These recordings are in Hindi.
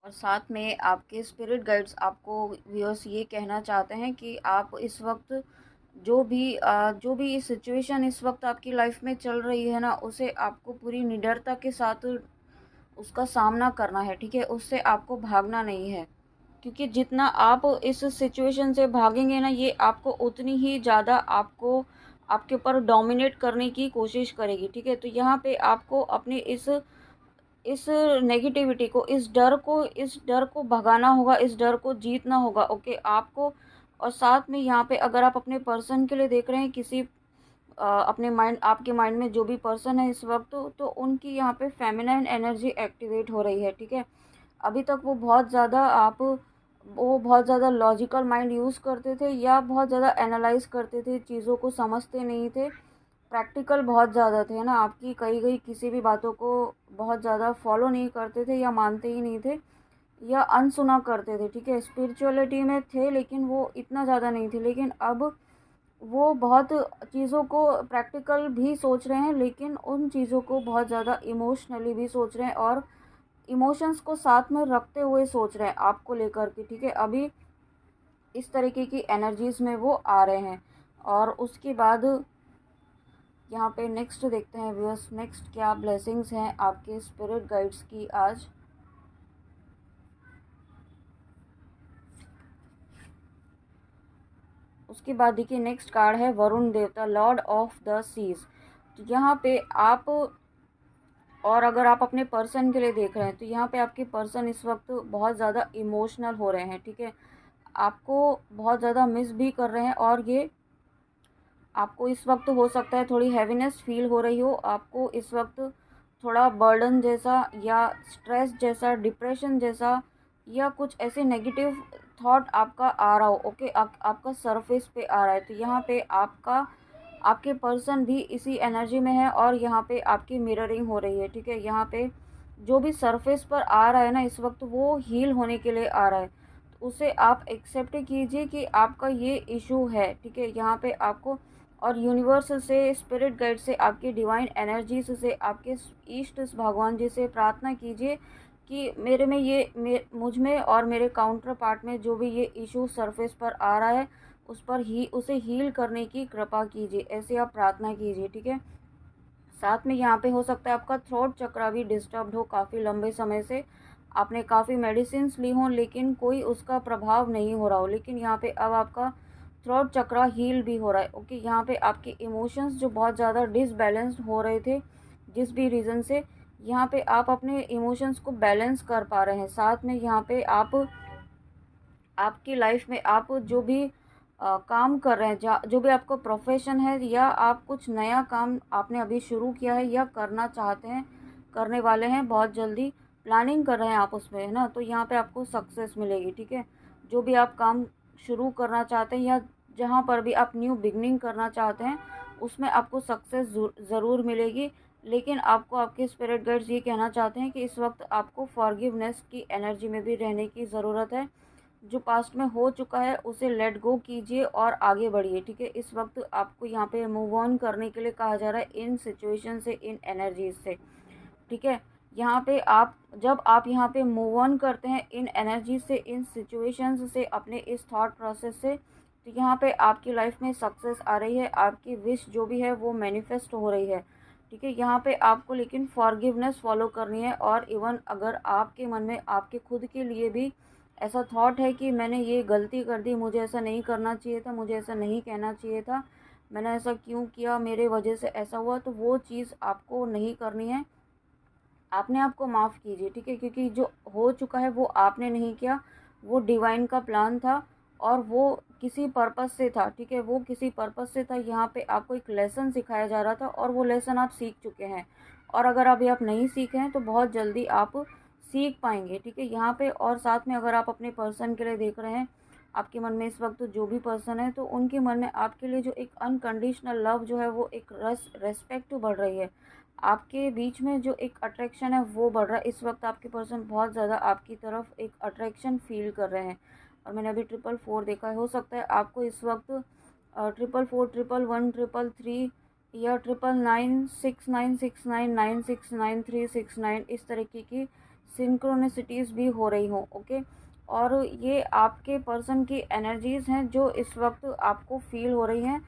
और साथ में आपके स्पिरिट गाइड्स आपको व्यूअर्स ये कहना चाहते हैं कि आप इस वक्त जो भी सिचुएशन इस वक्त आपकी लाइफ में चल रही है ना, उसे आपको पूरी निडरता के साथ उसका सामना करना है, ठीक है। उससे आपको भागना नहीं है, क्योंकि जितना आप इस सिचुएशन से भागेंगे ना, ये आपको उतनी ही ज़्यादा आपको आपके ऊपर डोमिनेट करने की कोशिश करेगी, ठीक है। तो यहाँ पे आपको अपने इस नेगेटिविटी को, इस डर को भगाना होगा, इस डर को जीतना होगा, ओके आपको। और साथ में यहाँ पे अगर आप अपने पर्सन के लिए देख रहे हैं, किसी अपने माइंड आपके माइंड में जो भी पर्सन है इस वक्त, तो उनकी यहाँ पे फेमिनाइन एनर्जी एक्टिवेट हो रही है, ठीक है। अभी तक वो बहुत ज़्यादा लॉजिकल माइंड यूज़ करते थे, या बहुत ज़्यादा एनालाइज करते थे, चीज़ों को समझते नहीं थे, प्रैक्टिकल बहुत ज़्यादा थे ना, आपकी कही गई किसी भी बातों को बहुत ज़्यादा फॉलो नहीं करते थे या मानते ही नहीं थे, या अनसुना करते थे, ठीक है। स्पिरिचुअलिटी में थे लेकिन वो इतना ज़्यादा नहीं थे, लेकिन अब वो बहुत चीज़ों को प्रैक्टिकल भी सोच रहे हैं, लेकिन उन चीज़ों को बहुत ज़्यादा इमोशनली भी सोच रहे हैं, और इमोशंस को साथ में रखते हुए सोच रहे हैं आपको लेकर के, ठीक है। अभी इस तरीके की एनर्जीज़ में वो आ रहे हैं। और उसके बाद यहाँ पे नेक्स्ट देखते हैं व्यूअर्स, नेक्स्ट क्या ब्लेसिंग्स हैं आपके स्पिरिट गाइड्स की आज। उसके बाद देखिए नेक्स्ट कार्ड है वरुण देवता, लॉर्ड ऑफ द सीज। तो यहाँ पे आप, और अगर आप अपने पर्सन के लिए देख रहे हैं, तो यहाँ पे आपके पर्सन इस वक्त बहुत ज़्यादा इमोशनल हो रहे हैं, ठीक है। आपको बहुत ज़्यादा मिस भी कर रहे हैं, और ये आपको इस वक्त हो सकता है थोड़ी हैवीनेस फील हो रही हो, आपको इस वक्त थोड़ा बर्डन जैसा, या स्ट्रेस जैसा, डिप्रेशन जैसा, या कुछ ऐसे नेगेटिव थॉट आपका आ रहा हो, ओके आपका सरफेस पे आ रहा है। तो यहाँ पे आपके पर्सन भी इसी एनर्जी में है, और यहाँ पे आपकी मिररिंग हो रही है, ठीक है। यहाँ पे जो भी सरफेस पर आ रहा है ना इस वक्त, वो हील होने के लिए आ रहा है, तो उसे आप एक्सेप्ट कीजिए कि आपका ये इशू है, ठीक है। यहाँ पे आपको, और यूनिवर्स से, स्पिरिट गाइड से, आपकी डिवाइन एनर्जीज से, आपके ईष्ट भगवान जी से प्रार्थना कीजिए कि मेरे में मुझ में और मेरे काउंटर पार्ट में जो भी ये इशू सरफेस पर आ रहा है, उसे हील करने की कृपा कीजिए, ऐसे आप प्रार्थना कीजिए, ठीक है। साथ में यहाँ पे हो सकता है आपका थ्रोट चक्र भी डिस्टर्ब्ड हो, काफ़ी लंबे समय से आपने काफ़ी मेडिसिन ली हों, लेकिन कोई उसका प्रभाव नहीं हो रहा हो, लेकिन यहाँ पे अब आपका थ्रोट चक्र हील भी हो रहा है, ओके। यहाँ पे आपके इमोशंस जो बहुत ज़्यादा डिसबैलेंस्ड हो रहे थे जिस भी रीज़न से, यहाँ पे आप अपने इमोशंस को बैलेंस कर पा रहे हैं। साथ में यहाँ पे आपकी लाइफ में आप जो भी काम कर रहे हैं, जो भी आपका प्रोफेशन है, या आप कुछ नया काम आपने अभी शुरू किया है या करना चाहते हैं, करने वाले हैं, बहुत जल्दी प्लानिंग कर रहे हैं आप उसमें, है ना, तो यहाँ पे आपको सक्सेस मिलेगी, ठीक है। जो भी आप काम शुरू करना चाहते हैं, या जहाँ पर भी आप न्यू बिगनिंग करना चाहते हैं, उसमें आपको सक्सेस ज़रूर मिलेगी। लेकिन आपको आपके स्पिरिट गाइड्स ये कहना चाहते हैं कि इस वक्त आपको फॉरगिवनेस की एनर्जी में भी रहने की ज़रूरत है। जो पास्ट में हो चुका है उसे लेट गो कीजिए और आगे बढ़िए, ठीक है। इस वक्त आपको यहाँ पे मूव ऑन करने के लिए कहा जा रहा है, इन सिचुएशन से, इन एनर्जीज से, ठीक है। यहाँ पे जब आप यहाँ पे मूव ऑन करते हैं इन एनर्जी से, इन सिचुएशंस से, अपने इस थॉट प्रोसेस से, तो यहाँ पे आपकी लाइफ में सक्सेस आ रही है, आपकी विश जो भी है वो मैनिफेस्ट हो रही है, ठीक है। यहाँ पे आपको लेकिन फॉरगिवनेस फॉलो करनी है, और इवन अगर आपके मन में आपके खुद के लिए भी ऐसा थॉट है कि मैंने ये गलती कर दी, मुझे ऐसा नहीं करना चाहिए था, मुझे ऐसा नहीं कहना चाहिए था, मैंने ऐसा क्यों किया, मेरे वजह से ऐसा हुआ, तो वो चीज़ आपको नहीं करनी है। आपने आपको माफ़ कीजिए, ठीक है, क्योंकि जो हो चुका है वो आपने नहीं किया, वो डिवाइन का प्लान था, और वो किसी पर्पस से था, ठीक है, वो किसी पर्पस से था। यहाँ पे आपको एक लेसन सिखाया जा रहा था, और वो लेसन आप सीख चुके हैं, और अगर अभी आप नहीं सीखे हैं तो बहुत जल्दी आप सीख पाएंगे, ठीक है। यहाँ पे और साथ में अगर आप अपने पर्सन के लिए देख रहे हैं, आपके मन में इस वक्त जो भी पर्सन है, तो उनके मन में आपके लिए जो एक अनकंडीशनल लव जो है, वो एक रेस्पेक्ट बढ़ रही है, आपके बीच में जो एक अट्रैक्शन है वो बढ़ रहा है। इस वक्त आपके पर्सन बहुत ज़्यादा आपकी तरफ एक अट्रैक्शन फील कर रहे हैं, और मैंने अभी 444 देखा है, हो सकता है आपको इस वक्त 444, 111, 333, या 999, 699, 969, 369, इस तरीके की सिंक्रोनिसिटीज़ भी हो रही हो। ओके, और ये आपके पर्सन की एनर्जीज़ हैं जो इस वक्त आपको फील हो रही हैं।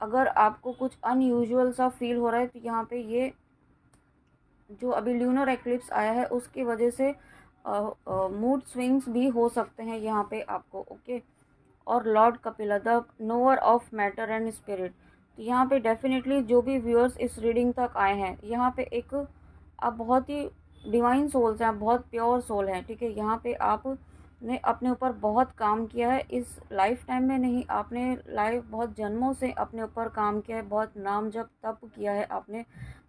अगर आपको कुछ अनयूजुअल सा फील हो रहा है तो यहाँ पे ये जो अभी ल्यूनर एक्लिप्स आया है उसकी वजह से मूड स्विंग्स भी हो सकते हैं यहाँ पे आपको। ओके, और Lord Kapila the knower of matter and spirit, तो यहाँ पे डेफिनेटली जो भी व्यूअर्स इस रीडिंग तक आए हैं, यहाँ पे एक आप बहुत ही डिवाइन सोल्स हैं, आप बहुत प्योर सोल हैं। ठीक है, यहाँ पे आपने अपने ऊपर बहुत काम किया है, इस लाइफ टाइम में नहीं, आपने लाइफ बहुत जन्मों से अपने ऊपर काम किया है, बहुत नाम जप तप किया है, आपने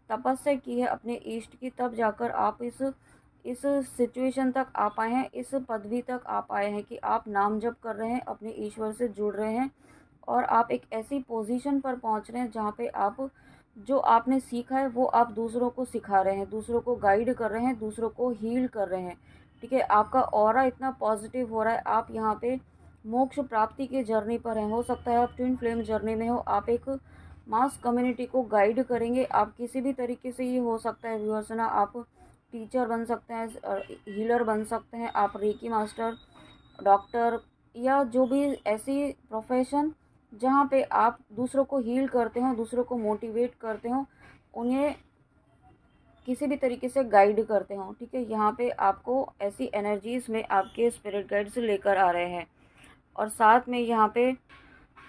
तपस्या की है अपने इष्ट की, तब जाकर आप इस सिचुएशन तक आ पाए हैं, इस पदवी तक आ पाए हैं कि आप नाम जप कर रहे हैं, अपने ईश्वर से जुड़ रहे हैं, और आप एक ऐसी पोजीशन पर पहुंच रहे हैं जहां पे आप जो आपने सीखा है वो आप दूसरों को सिखा रहे हैं, दूसरों को गाइड कर रहे हैं, दूसरों को हील कर रहे हैं। ठीक है, आपका ऑरा इतना पॉजिटिव हो रहा है, आप यहाँ पे मोक्ष प्राप्ति के जर्नी पर हैं। हो सकता है आप ट्विन फ्लेम जर्नी में हो, आप एक मास कम्युनिटी को गाइड करेंगे, आप किसी भी तरीके से, ये हो सकता है व्यूअर्स ना, आप टीचर बन सकते हैं, हीलर बन सकते हैं, आप रेकी मास्टर, डॉक्टर, या जो भी ऐसी प्रोफेशन जहाँ पे आप दूसरों को हील करते हो, दूसरों को मोटिवेट करते हो, उन्हें किसी भी तरीके से गाइड करते हो। ठीक है, यहाँ पे आपको ऐसी एनर्जीज में आपके स्पिरिट गाइड्स लेकर आ रहे हैं, और साथ में यहाँ पे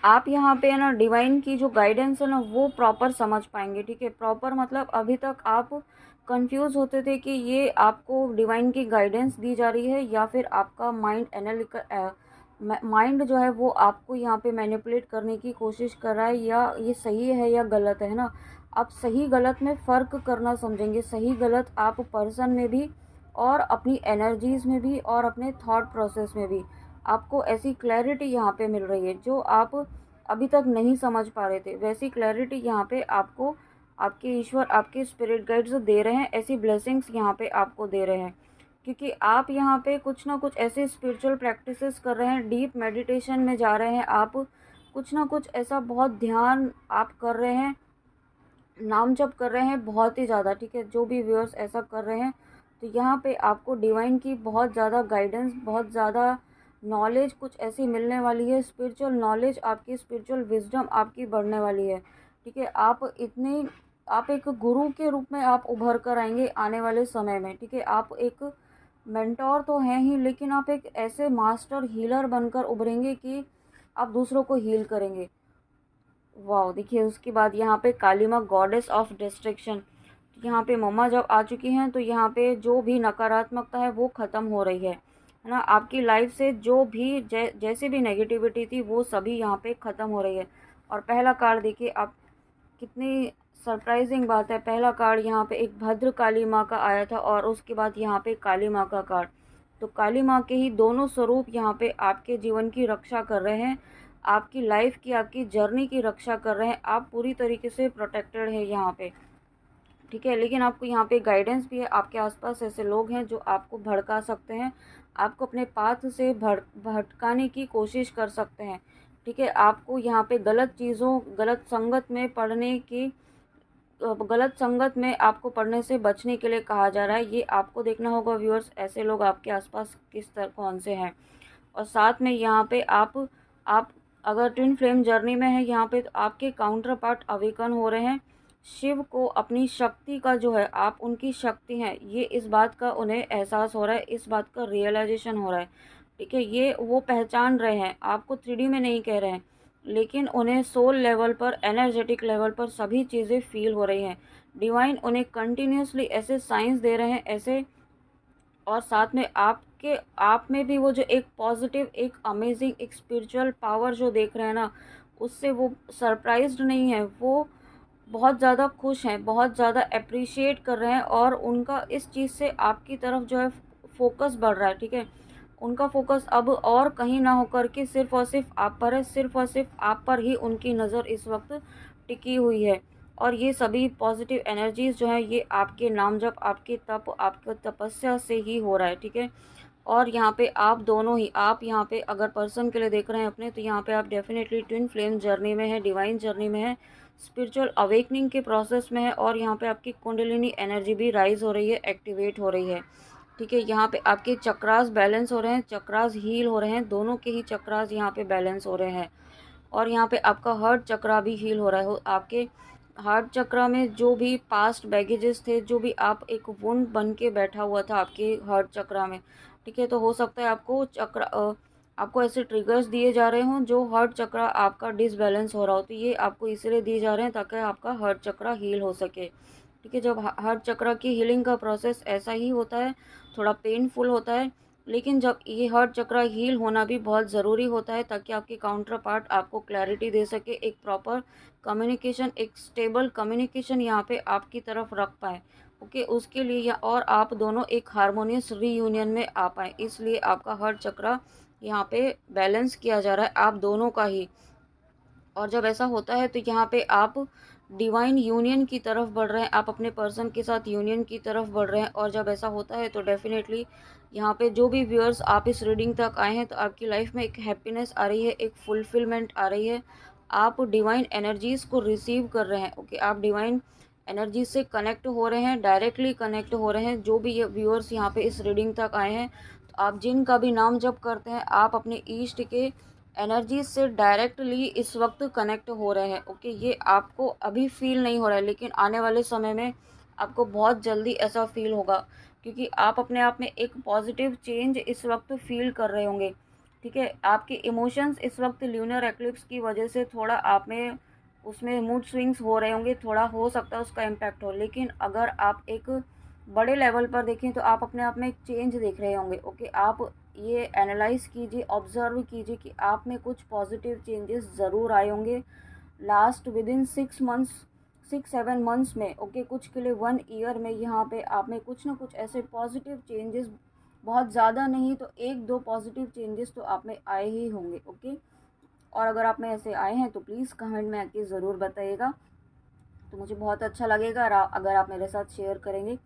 आप यहाँ पे है ना डिवाइन की जो गाइडेंस है ना वो प्रॉपर समझ पाएंगे। ठीक है, प्रॉपर मतलब अभी तक आप कंफ्यूज होते थे कि ये आपको डिवाइन की गाइडेंस दी जा रही है या फिर आपका माइंड जो है वो आपको यहाँ पे मैनिपुलेट करने की कोशिश कर रहा है, या ये सही है या गलत है ना। आप सही गलत में फ़र्क करना समझेंगे, सही गलत आप पर्सन में भी, और अपनी एनर्जीज़ में भी, और अपने थॉट प्रोसेस में भी आपको ऐसी क्लैरिटी यहाँ पे मिल रही है जो आप अभी तक नहीं समझ पा रहे थे। वैसी क्लैरिटी यहाँ पे आपको आपके ईश्वर, आपके स्पिरिट गाइड्स दे रहे हैं, ऐसी ब्लेसिंग्स यहाँ पे आपको दे रहे हैं, क्योंकि आप यहाँ पे कुछ ना कुछ ऐसे स्पिरिचुअल प्रैक्टिसेस कर रहे हैं, डीप मेडिटेशन में जा रहे हैं, आप कुछ ना कुछ ऐसा बहुत ध्यान आप कर रहे हैं, नाम जप कर रहे हैं बहुत ही ज़्यादा। ठीक है, जो भी व्यूअर्स ऐसा कर रहे हैं तो यहाँ पे आपको डिवाइन की बहुत ज़्यादा गाइडेंस, बहुत ज़्यादा नॉलेज कुछ ऐसी मिलने वाली है, स्पिरिचुअल नॉलेज आपकी, स्पिरिचुअल विजडम आपकी बढ़ने वाली है। ठीक है, आप एक गुरु के रूप में आप उभर कर आएंगे आने वाले समय में। ठीक है, आप एक मेंटोर तो हैं ही, लेकिन आप एक ऐसे मास्टर हीलर बनकर उभरेंगे कि आप दूसरों को हील करेंगे। वाह, देखिए उसके बाद यहाँ पे काली माँ गॉडेस ऑफ डिस्ट्रक्शन, यहाँ पे मम्मा जब आ चुकी हैं तो यहाँ पे जो भी नकारात्मकता है वो ख़त्म हो रही है ना। आपकी लाइफ से जो भी जैसे भी नेगेटिविटी थी वो सभी यहाँ पे ख़त्म हो रही है। और पहला कार्ड देखिए आप, कितनी सरप्राइजिंग बात है, पहला कार्ड यहाँ पे एक भद्र काली माँ का आया था, और उसके बाद यहाँ पे काली माँ का कार्ड। तो काली माँ के ही दोनों स्वरूप यहाँ पे आपके जीवन की रक्षा कर रहे हैं, आपकी लाइफ की, आपकी जर्नी की रक्षा कर रहे हैं, आप पूरी तरीके से प्रोटेक्टेड है यहाँ पे। ठीक है, लेकिन आपको यहाँ पे गाइडेंस भी है, आपके आसपास ऐसे लोग हैं जो आपको भड़का सकते हैं, आपको अपने पाथ से भटकाने की कोशिश कर सकते हैं। ठीक है, आपको यहाँ पे गलत चीज़ों, गलत संगत में पढ़ने की, गलत संगत में आपको पढ़ने से बचने के लिए कहा जा रहा है। ये आपको देखना होगा व्यूअर्स, ऐसे लोग आपके आसपास किस तरह कौन से हैं। और साथ में यहाँ पे आप अगर ट्विन फ्लेम जर्नी में है यहाँ पे, तो आपके काउंटर पार्ट अवेकन हो रहे हैं, शिव को अपनी शक्ति का जो है, आप उनकी शक्ति हैं, ये इस बात का उन्हें एहसास हो रहा है, इस बात का रियलाइजेशन हो रहा है। ठीक है, ये वो पहचान रहे हैं, आपको 3D में नहीं कह रहे हैं, लेकिन उन्हें सोल लेवल पर, एनर्जेटिक लेवल पर सभी चीज़ें फील हो रही हैं। डिवाइन उन्हें कंटिन्यूसली ऐसे साइंस दे रहे हैं, ऐसे, और साथ में आप में भी वो जो एक पॉजिटिव, एक अमेजिंग, एक स्पिरिचुअल पावर जो देख रहे हैं ना, उससे वो सरप्राइज्ड नहीं है, वो बहुत ज़्यादा खुश हैं, बहुत ज़्यादा अप्रिशिएट कर रहे हैं, और उनका इस चीज़ से आपकी तरफ जो है फोकस बढ़ रहा है। ठीक है, उनका फोकस अब और कहीं ना होकर के सिर्फ और सिर्फ आप पर है, सिर्फ और सिर्फ आप पर ही उनकी नज़र इस वक्त टिकी हुई है। और ये सभी पॉजिटिव एनर्जीज़ जो है ये आपके नाम जप, आपके तप, आपके तपस्या से ही हो रहा है। ठीक है, और यहाँ पे आप दोनों ही, आप यहाँ पे अगर पर्सन के लिए देख रहे हैं अपने, तो यहाँ पे आप डेफिनेटली ट्विन फ्लेम जर्नी में है, डिवाइन जर्नी में है, स्पिरिचुअल अवेकनिंग के प्रोसेस में है, और यहाँ पे आपकी कुंडलिनी एनर्जी भी राइज हो रही है, एक्टिवेट हो रही है। ठीक है, यहाँ पे आपके चक्रास बैलेंस हो रहे हैं, चक्रास हील हो रहे हैं, दोनों के ही चक्रास यहाँ पे बैलेंस हो रहे हैं। और यहाँ पे आपका हार्ट चक्रा भी हील हो रहा है। आपके हार्ट चक्रा में जो भी पास्ट बैगेजेस थे, जो भी आप एक वुंड बन के बैठा हुआ था आपके हार्ट चक्रा में, ठीक है, तो हो सकता है आपको ऐसे ट्रिगर्स दिए जा रहे हों जो हार्ट चक्रा आपका डिसबैलेंस हो रहा हो। तो ये आपको इसलिए दिए जा रहे हैं ताकि आपका हार्ट चक्रा हील हो सके। ठीक है, जब हार्ट चक्रा की हीलिंग का प्रोसेस ऐसा ही होता है, थोड़ा पेनफुल होता है, लेकिन जब ये हार्ट चक्रा हील होना भी बहुत ज़रूरी होता है ताकि आपकी काउंटर पार्ट आपको क्लैरिटी दे सके, एक प्रॉपर कम्युनिकेशन, एक स्टेबल कम्युनिकेशन यहाँ पे आपकी तरफ रख पाए। ओके, उसके लिए या और आप दोनों एक हारमोनियस रीयूनियन में आ पाए, इसलिए आपका हार्ट चक्रा यहाँ पे बैलेंस किया जा रहा है आप दोनों का ही। और जब ऐसा होता है तो यहाँ पे आप डिवाइन यूनियन की तरफ बढ़ रहे हैं, आप अपने पर्सन के साथ यूनियन की तरफ बढ़ रहे हैं। और जब ऐसा होता है तो डेफिनेटली यहाँ पे जो भी व्यूअर्स आप इस रीडिंग तक आए हैं तो आपकी लाइफ में एक हैप्पीनेस आ रही है, एक फुलफिलमेंट आ रही है, आप डिवाइन एनर्जीज़ को रिसीव कर रहे हैं। ओके, आप डिवाइन एनर्जी से कनेक्ट हो रहे हैं, डायरेक्टली कनेक्ट हो रहे हैं। जो भी ये व्यूअर्स यहाँ पे इस रीडिंग तक आए हैं, तो आप जिनका भी नाम जप करते हैं, आप अपने ईष्ट के एनर्जी से डायरेक्टली इस वक्त कनेक्ट हो रहे हैं। ओके, ये आपको अभी फील नहीं हो रहा है, लेकिन आने वाले समय में आपको बहुत जल्दी ऐसा फील होगा, क्योंकि आप अपने आप में एक पॉजिटिव चेंज इस वक्त फील कर रहे होंगे। ठीक है, आपके इमोशंस इस वक्त ल्यूनर एक्लिप्स की वजह से थोड़ा आप में उसमें मूड स्विंग्स हो रहे होंगे, थोड़ा हो सकता है उसका इम्पैक्ट हो, लेकिन अगर आप एक बड़े लेवल पर देखें तो आप अपने आप में एक चेंज देख रहे होंगे। ओके, आप ये एनालाइज कीजिए, ऑब्जर्व कीजिए कि आप में कुछ पॉजिटिव चेंजेस ज़रूर आए होंगे last with in 6 months, 6-7 months में। ओके, कुछ के लिए 1 ईयर में यहाँ पे आप में कुछ ना कुछ ऐसे पॉजिटिव चेंजेस, बहुत ज़्यादा नहीं तो 1-2 पॉजिटिव चेंजेस तो आप में आए ही होंगे। ओके, और अगर आप में ऐसे आए हैं तो प्लीज़ कमेंट में आके ज़रूर बताइएगा, तो मुझे बहुत अच्छा लगेगा अगर आप मेरे साथ शेयर करेंगे।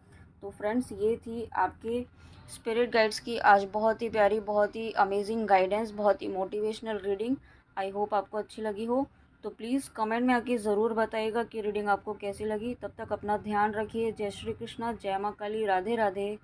तो फ्रेंड्स, ये थी आपके स्पिरिट गाइड्स की आज बहुत ही प्यारी, बहुत ही अमेजिंग गाइडेंस, बहुत ही मोटिवेशनल रीडिंग। आई होप आपको अच्छी लगी हो। तो प्लीज़ कमेंट में आके ज़रूर बताइएगा कि रीडिंग आपको कैसी लगी। तब तक अपना ध्यान रखिए। जय श्री कृष्णा, जय माँ काली, राधे राधे।